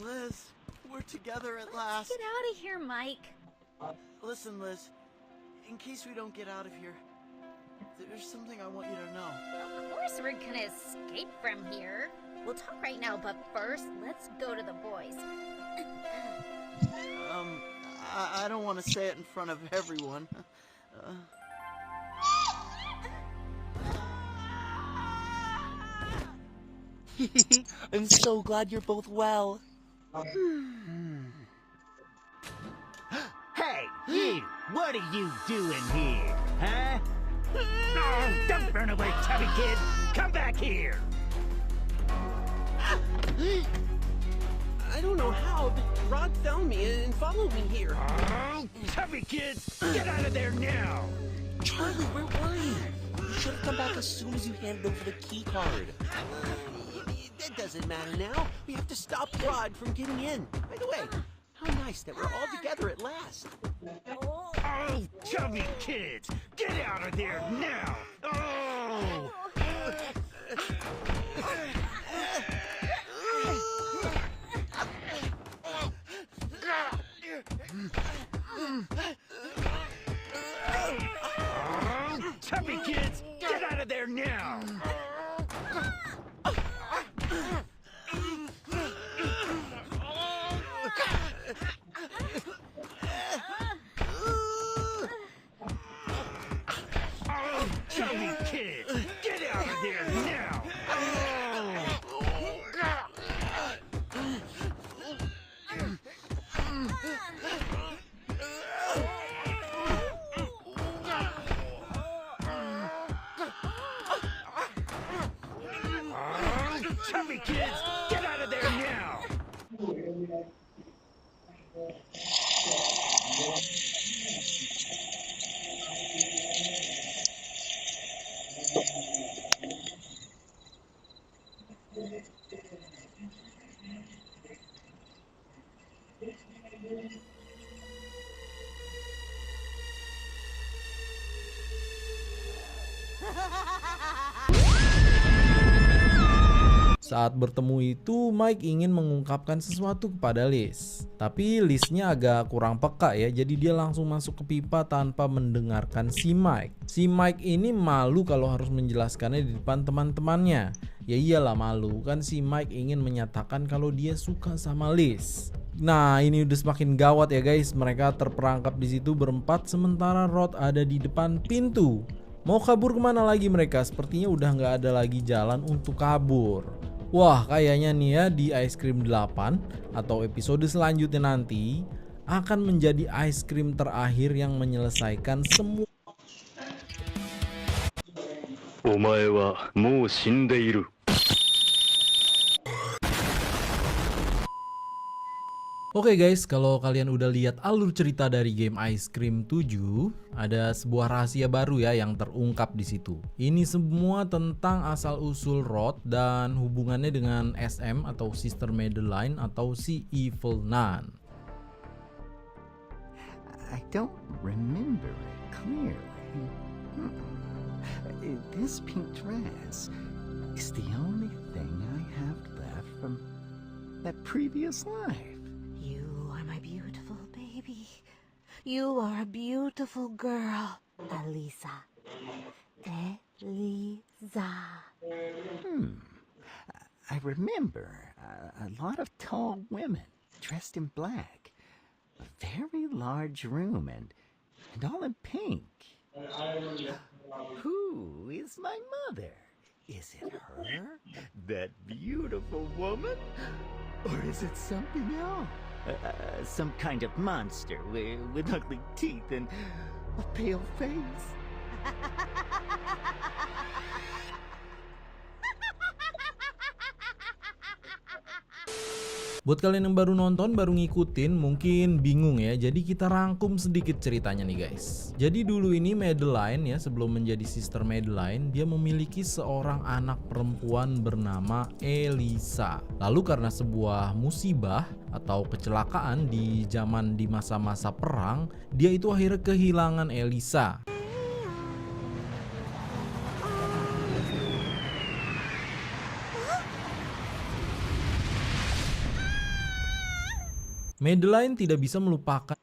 Liz, we're together at Let's last. get out of here, Mike. Listen, Liz, in case we don't get out of here, there's something I want you to know. Of course we're gonna escape from here. We'll talk right now, but first, let's go to the boys. I don't want to say it in front of everyone. I'm so glad you're both well. Hey, you! What are you doing here, huh? Oh, don't run away, chubby kid! Come back here! I don't know how, but Rod found me and followed me here. Oh, chubby kids! Get out of there now! Charlie, we're worried. You should have come back as soon as you handed over the key card. That doesn't matter now. We have to stop Rod from getting in. By the way, how nice that we're all together at last. Oh, chubby kids! Get out of there now! Oh! Oh, chubby kids! Get out of there now! Oh, chubby kids! Get out of there now! Oh, chubby kids! Get out of there now! Saat bertemu itu, Mike ingin mengungkapkan sesuatu kepada Liz. Tapi Liznya agak kurang peka ya, jadi dia langsung masuk ke pipa tanpa mendengarkan si Mike. Si Mike ini malu kalau harus menjelaskannya di depan teman-temannya. Ya iyalah malu, kan si Mike ingin menyatakan kalau dia suka sama Liz. Nah, ini udah semakin gawat ya guys. Mereka terperangkap di situ berempat sementara Rod ada di depan pintu. Mau kabur kemana lagi mereka? Sepertinya udah nggak ada lagi jalan untuk kabur. Wah, kayaknya nih ya di Ice Cream 8 atau episode selanjutnya nanti akan menjadi ice cream terakhir yang menyelesaikan semua. お前はもう死んでいる。 Oke guys, kalau kalian udah lihat alur cerita dari game Ice Cream 7, ada sebuah rahasia baru ya yang terungkap di situ. Ini semua tentang asal-usul Rod dan hubungannya dengan SM atau Sister Madeline atau si Evil Nun. I don't remember it clearly. This pink dress is the only thing I have left from that previous life. You are my beautiful baby. You are a beautiful girl, Elisa. Elisa. I remember a lot of tall women dressed in black. A very large room and all in pink. Who is my mother? Is it her? That beautiful woman? Or is it something else? Some kind of monster with ugly teeth and a pale face? Buat kalian yang baru nonton, baru ngikutin, mungkin bingung ya. Jadi kita rangkum sedikit ceritanya nih guys. Jadi dulu ini Madeline ya, sebelum menjadi Sister Madeline, dia memiliki seorang anak perempuan bernama Elisa. Lalu karena sebuah musibah atau kecelakaan di masa-masa perang, dia itu akhirnya kehilangan Elisa. Madeline tidak bisa melupakan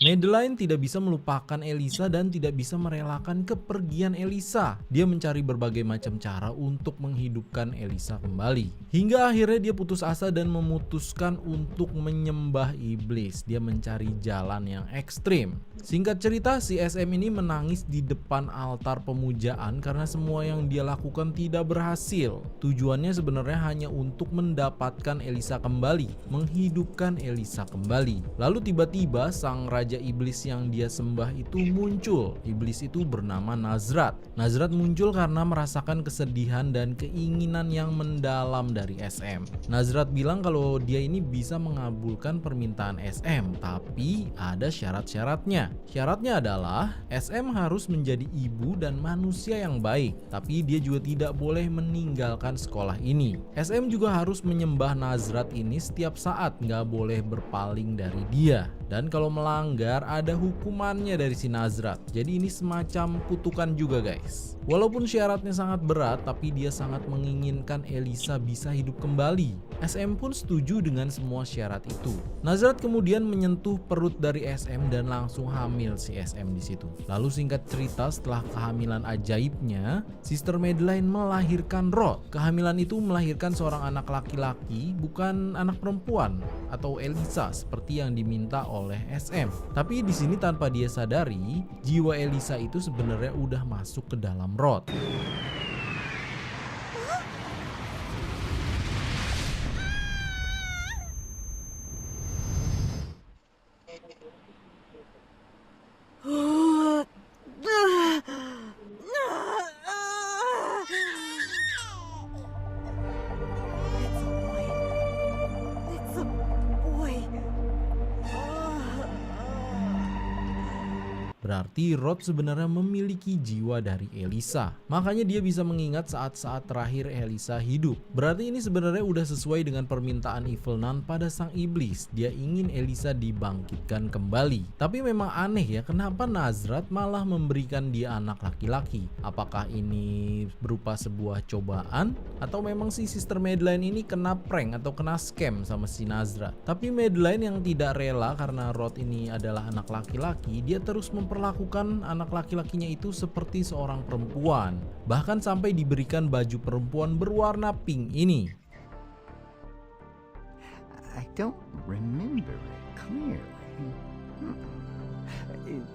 Madeline tidak bisa melupakan Elisa dan tidak bisa merelakan kepergian Elisa. Dia mencari berbagai macam cara untuk menghidupkan Elisa kembali. Hingga akhirnya dia putus asa dan memutuskan untuk menyembah iblis. Dia mencari jalan yang ekstrim. Singkat cerita, si SM ini menangis di depan altar pemujaan karena semua yang dia lakukan tidak berhasil. Tujuannya sebenarnya hanya untuk mendapatkan Elisa kembali, menghidupkan Elisa kembali. Lalu tiba-tiba sang raja iblis yang dia sembah itu muncul. Iblis itu bernama Nazrat. Nazrat muncul karena merasakan kesedihan dan keinginan yang mendalam dari SM. Nazrat bilang kalau dia ini bisa mengabulkan permintaan SM, tapi ada syarat-syaratnya. Syaratnya adalah SM harus menjadi ibu dan manusia yang baik, tapi dia juga tidak boleh meninggalkan sekolah ini. SM juga harus menyembah Nazrat ini setiap saat, nggak boleh berpaling dari dia. Dan kalau melanggar ada hukumannya dari si Nazrat. Jadi ini semacam kutukan juga guys. Walaupun syaratnya sangat berat, tapi dia sangat menginginkan Elisa bisa hidup kembali. SM pun setuju dengan semua syarat itu. Nazrat kemudian menyentuh perut dari SM dan langsung hamil si SM di situ. Lalu singkat cerita, setelah kehamilan ajaibnya, Sister Madeline melahirkan Rod. Kehamilan itu melahirkan seorang anak laki-laki, bukan anak perempuan atau Elisa seperti yang diminta oleh SM. Tapi di sini tanpa dia sadari, jiwa Elisa itu sebenarnya udah masuk ke dalam Rod. Berarti Rod sebenarnya memiliki jiwa dari Elisa. Makanya dia bisa mengingat saat-saat terakhir Elisa hidup. Berarti ini sebenarnya udah sesuai dengan permintaan Evil Nun pada sang iblis. Dia ingin Elisa dibangkitkan kembali. Tapi memang aneh ya, kenapa Nazrat malah memberikan dia anak laki-laki? Apakah ini berupa sebuah cobaan? Atau memang si Sister Madeline ini kena prank atau kena scam sama si Nazrat? Tapi Madeline yang tidak rela karena Rod ini adalah anak laki-laki, dia terus memperlakukan anak laki-lakinya itu seperti seorang perempuan, bahkan sampai diberikan baju perempuan berwarna pink ini. I don't remember it clearly.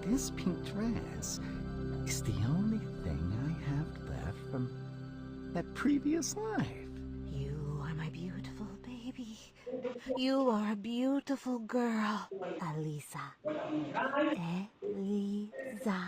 This pink dress is the only thing I have left from that previous life. You are my beautiful baby. You are a beautiful girl, Elisa. Elisa.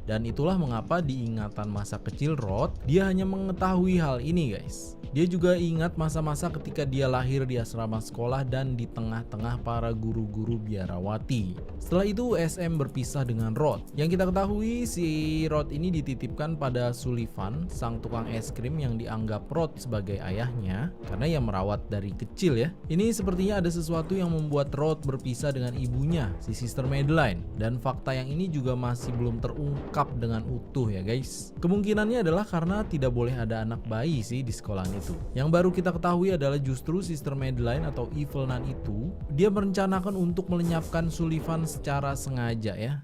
Dan itulah mengapa di ingatan masa kecil Rod, dia hanya mengetahui hal ini guys. Dia juga ingat masa-masa ketika dia lahir di asrama sekolah dan di tengah-tengah para guru-guru biarawati. Setelah itu SM berpisah dengan Rod. Yang kita ketahui si Rod ini dititipkan pada Sullivan, sang tukang es krim yang dianggap Rod sebagai ayahnya karena ia merawat dari kecil ya. Ini sepertinya ada sesuatu yang membuat Rod berpisah dengan ibunya, si Sister Madeline. Dan fakta yang ini juga masih belum terungkap dengan utuh ya guys. Kemungkinannya adalah karena tidak boleh ada anak bayi sih di sekolah itu. Yang baru kita ketahui adalah justru Sister Madeline atau Evil Nun itu, dia merencanakan untuk melenyapkan Sullivan secara sengaja ya.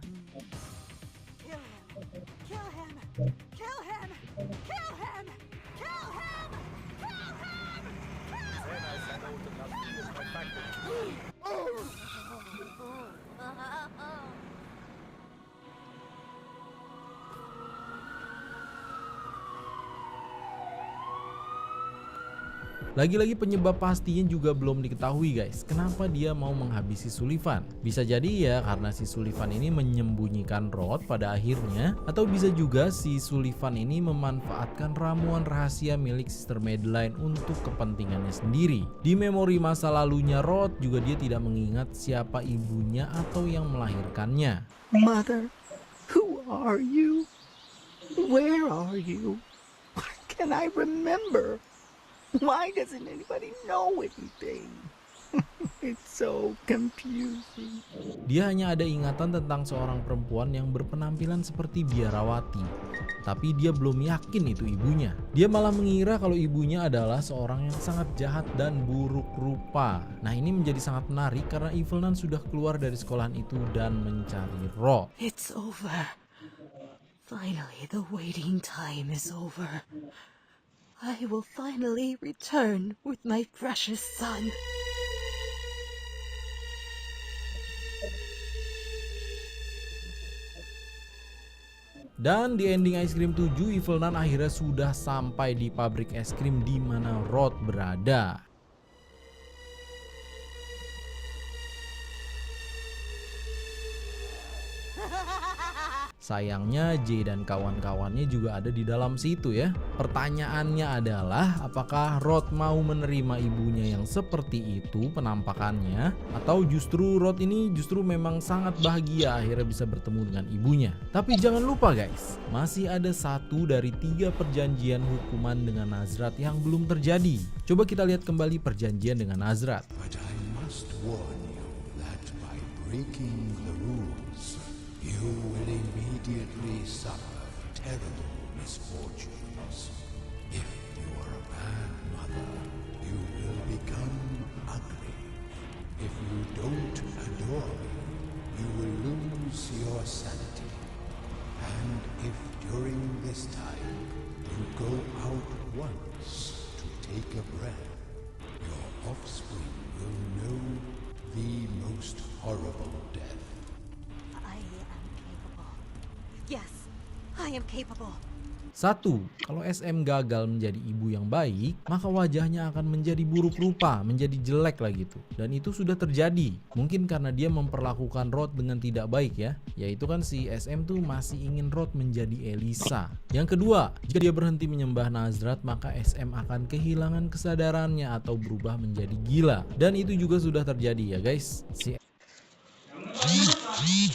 Lagi-lagi penyebab pastinya juga belum diketahui guys. Kenapa dia mau menghabisi Sullivan? Bisa jadi ya karena si Sullivan ini menyembunyikan Rod pada akhirnya, atau bisa juga si Sullivan ini memanfaatkan ramuan rahasia milik Sister Madeline untuk kepentingannya sendiri. Di memori masa lalunya Rod juga dia tidak mengingat siapa ibunya atau yang melahirkannya. Mother, who are you? Where are you? What can I remember? Why doesn't anybody know anything? It's so confusing. Dia hanya ada ingatan tentang seorang perempuan yang berpenampilan seperti biarawati. Tapi dia belum yakin itu ibunya. Dia malah mengira kalau ibunya adalah seorang yang sangat jahat dan buruk rupa. Nah, ini menjadi sangat menarik karena Evelyn sudah keluar dari sekolahan itu dan mencari Rod. It's over. Finally, the waiting time is over. I will finally return with my precious son. Dan di ending Ice Cream 7, Evelyn akhirnya sudah sampai di pabrik es krim di mana Rod berada. Sayangnya Jay dan kawan-kawannya juga ada di dalam situ ya. Pertanyaannya adalah apakah Rod mau menerima ibunya yang seperti itu penampakannya, atau justru Rod ini justru memang sangat bahagia akhirnya bisa bertemu dengan ibunya. Tapi jangan lupa guys, masih ada 1 dari 3 perjanjian hukuman dengan Nazrat yang belum terjadi. Coba kita lihat kembali perjanjian dengan Nazrat. But I must warn you that by breaking the rules, you will immediately suffer terrible misfortunes. If you are a bad mother, you will become ugly. If you don't adore me, you will lose your sanity. And if during this time you go out once to take a breath, your offspring will know the most horrible death. I am capable. Yes, I am capable. 1. Kalau SM gagal menjadi ibu yang baik, maka wajahnya akan menjadi buruk rupa, menjadi jelek lah gitu. Dan itu sudah terjadi. Mungkin karena dia memperlakukan Rod dengan tidak baik ya. Yaitu kan si SM tuh masih ingin Rod menjadi Elisa. Yang kedua, jika dia berhenti menyembah Nazrat, maka SM akan kehilangan kesadarannya atau berubah menjadi gila. Dan itu juga sudah terjadi ya guys.